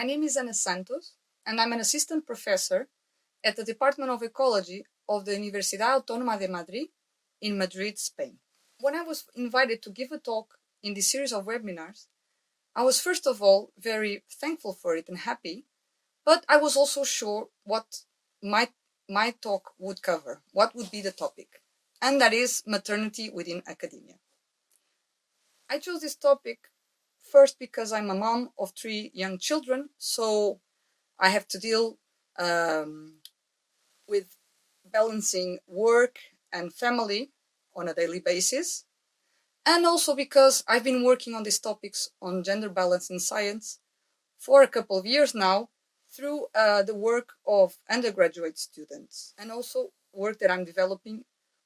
My name is Santos, and I'm an assistant professor at the Department of Ecology of the Universidad Autónoma de Madrid in Madrid, Spain. When I was invited to give a talk in this series of webinars, I was first of all very thankful for it and happy, but I was also sure what my talk would cover, what would be the topic, and that is maternity within academia. I chose this topic first because I'm a mom of 3 young children, so I have to deal with balancing work and family on a daily basis. And also because I've been working on these topics on gender balance in science for a couple of years now through the work of undergraduate students and also work that I'm developing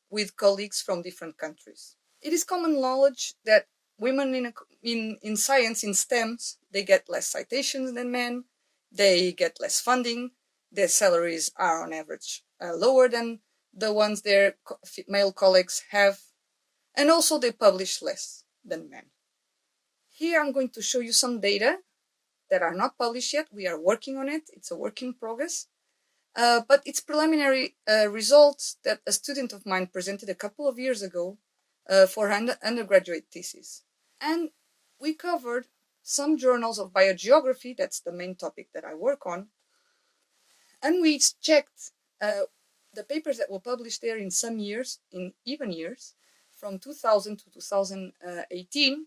with colleagues from different countries. It is common knowledge that women in science, in STEMs, they get less citations than men, they get less funding, their salaries are on average lower than the ones their male colleagues have, and also they publish less than men. Here I'm going to show you some data that are not published yet. We are working on it. It's a work in progress. But it's preliminary results that a student of mine presented a couple of years ago for her undergraduate thesis. And we covered some journals of biogeography, that's the main topic that I work on, and we checked the papers that were published there in some years, in even years, from 2000 to 2018,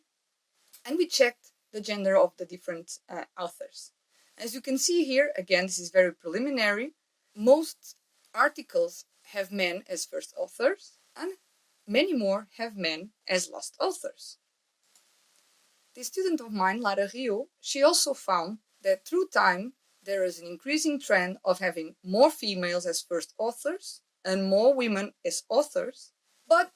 and we checked the gender of the different authors. As you can see here, again, this is very preliminary, most articles have men as first authors, and many more have men as last authors. The student of mine, Lara Rio, she also found that through time, there is an increasing trend of having more females as first authors and more women as authors, but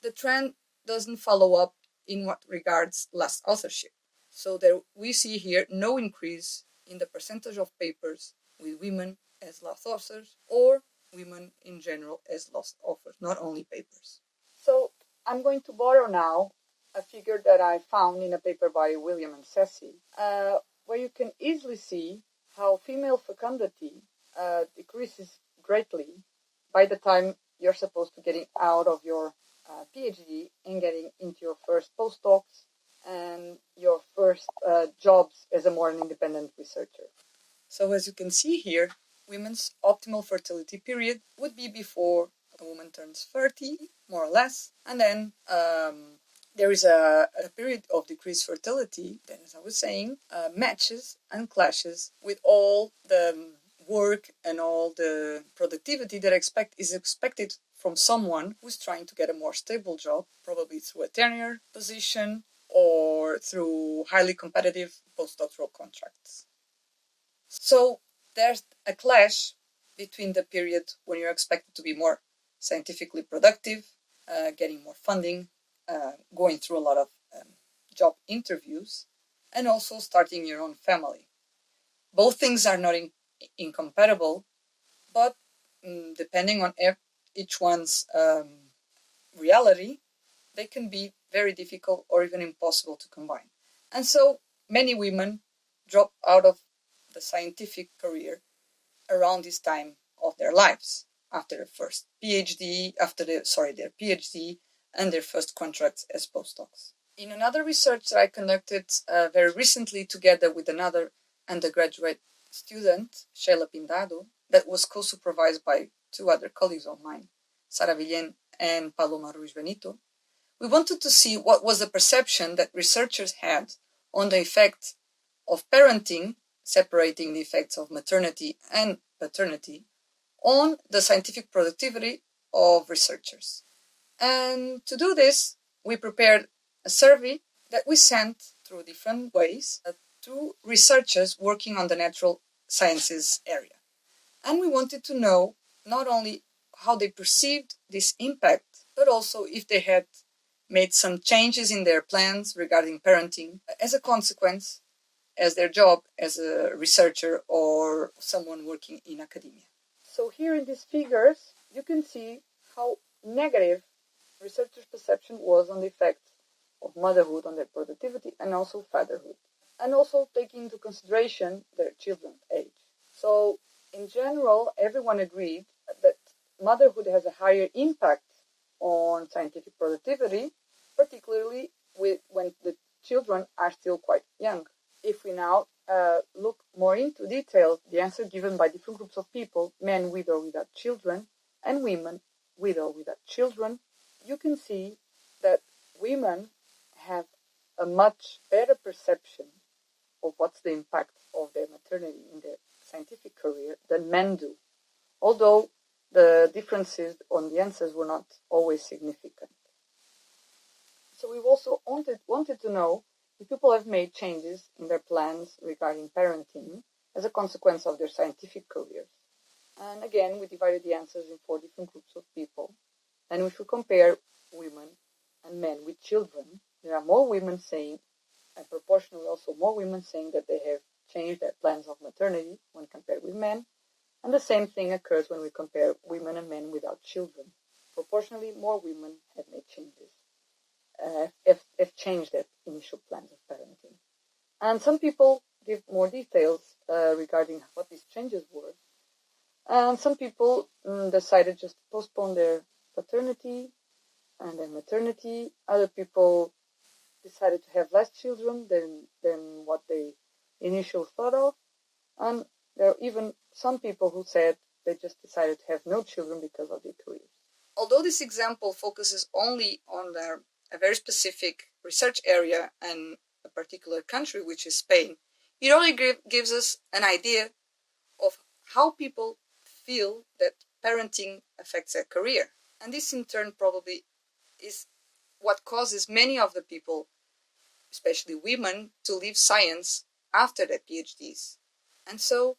the trend doesn't follow up in what regards last authorship. So there we see here no increase in the percentage of papers with women as last authors or women in general as last authors, not only papers. So I'm going to borrow now a figure that I found in a paper by William and Ceci, where you can easily see how female fecundity decreases greatly by the time you're supposed to getting out of your PhD and getting into your first postdocs and your first jobs as a more independent researcher. So as you can see here, women's optimal fertility period would be before a woman turns 30, more or less, and then there is a period of decreased fertility that, as I was saying, matches and clashes with all the work and all the productivity that is expected from someone who's trying to get a more stable job, probably through a tenure position or through highly competitive postdoctoral contracts. So there's a clash between the period when you're expected to be more scientifically productive, getting more funding, going through a lot of job interviews, and also starting your own family. Both things are not incompatible, but depending on each one's reality, they can be very difficult or even impossible to combine. And so many women drop out of the scientific career around this time of their lives, after their first PhD, their PhD and their first contracts as postdocs. In another research that I conducted very recently together with another undergraduate student, Sheila Pindado, that was co-supervised by 2 other colleagues of mine, Sara Villén and Paloma Ruiz Benito, we wanted to see what was the perception that researchers had on the effect of parenting, separating the effects of maternity and paternity, on the scientific productivity of researchers. And to do this, we prepared a survey that we sent through different ways to researchers working on the natural sciences area. And we wanted to know not only how they perceived this impact, but also if they had made some changes in their plans regarding parenting as a consequence as their job as a researcher or someone working in academia. So here in these figures, you can see how negative researchers' perception was on the effects of motherhood on their productivity and also fatherhood. and also taking into consideration their children's age. So, in general, everyone agreed that motherhood has a higher impact on scientific productivity, particularly when the children are still quite young. If we now look more into detail, the answer given by different groups of people, men with or without children, and women with or without children, you can see that women have a much better perception of what's the impact of their maternity in their scientific career than men do, although the differences on the answers were not always significant. So we've also wanted to know if people have made changes in their plans regarding parenting as a consequence of their scientific careers. And again, we divided the answers in 4 different groups of people. And if we compare women and men with children, there are more women saying, and proportionally also more women saying that they have changed their plans of maternity when compared with men. And the same thing occurs when we compare women and men without children. Proportionally, more women have made changes, have changed their initial plans of parenting. And some people give more details regarding what these changes were. And some people decided just to postpone their paternity and their maternity. Other people decided to have less children than what they initially thought of. And there are even some people who said they just decided to have no children because of their careers. Although this example focuses only on a very specific research area and a particular country, which is Spain, it only gives us an idea of how people feel that parenting affects their career. And this in turn probably is what causes many of the people, especially women, to leave science after their PhDs. And so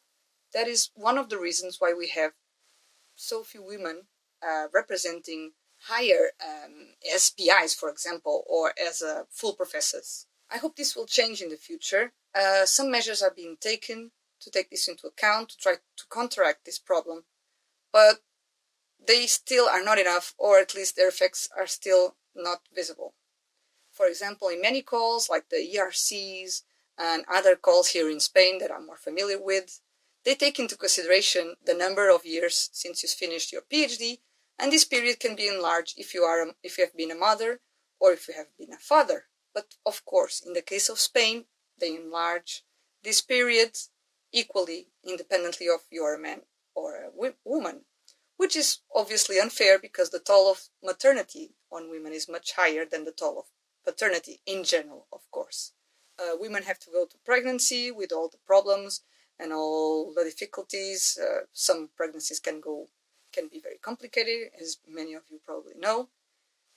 that is one of the reasons why we have so few women representing higher SPIs, for example, or as full professors. I hope this will change in the future. Some measures are being taken to take this into account, to try to counteract this problem, but they still are not enough, or at least their effects are still not visible. For example, in many calls, like the ERCs and other calls here in Spain that I'm more familiar with, they take into consideration the number of years since you finished your PhD, and this period can be enlarged if you have been a mother or if you have been a father. But of course, in the case of Spain, they enlarge this period equally, independently of you are a man or a woman, which is obviously unfair because the toll of maternity on women is much higher than the toll of paternity in general, of course. Women have to go to pregnancy with all the problems and all the difficulties. Some pregnancies can be very complicated, as many of you probably know.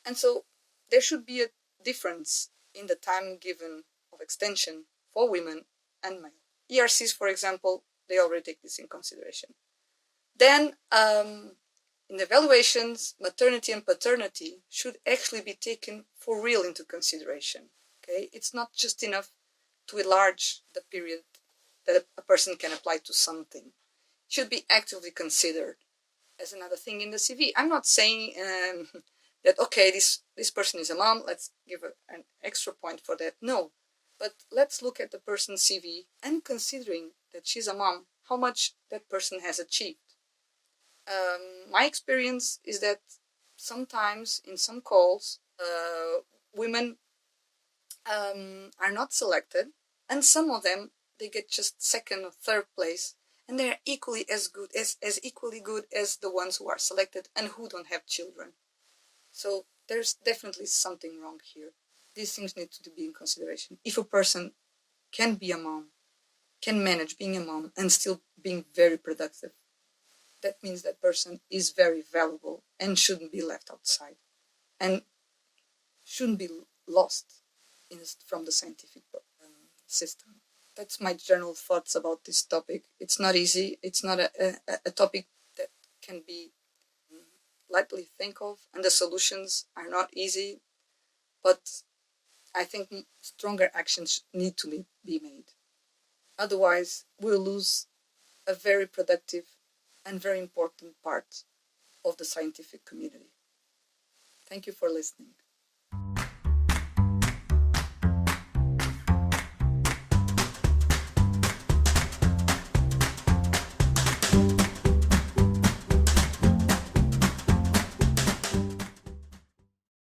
And so there should be a difference in the time given of extension for women and men. ERCs, for example, they already take this in consideration. Then, in evaluations, maternity and paternity should actually be taken for real into consideration. Okay, it's not just enough to enlarge the period that a person can apply to something. It should be actively considered as another thing in the CV. I'm not saying that, okay, this person is a mom, let's give an extra point for that. No, but let's look at the person's CV and considering that she's a mom, how much that person has achieved. My experience is that sometimes in some calls, women are not selected, and some of them, they get just second or third place, and they're equally as good as equally good as the ones who are selected and who don't have children. So there's definitely something wrong here. These things need to be in consideration. If a person can be a mom, can manage being a mom and still being very productive, that means that person is very valuable and shouldn't be left outside and shouldn't be lost from the scientific system. That's my general thoughts about this topic. It's not easy. It's not a topic that can be lightly think of, and the solutions are not easy, but I think stronger actions need to be made. Otherwise, we'll lose a very productive and very important part of the scientific community. Thank you for listening.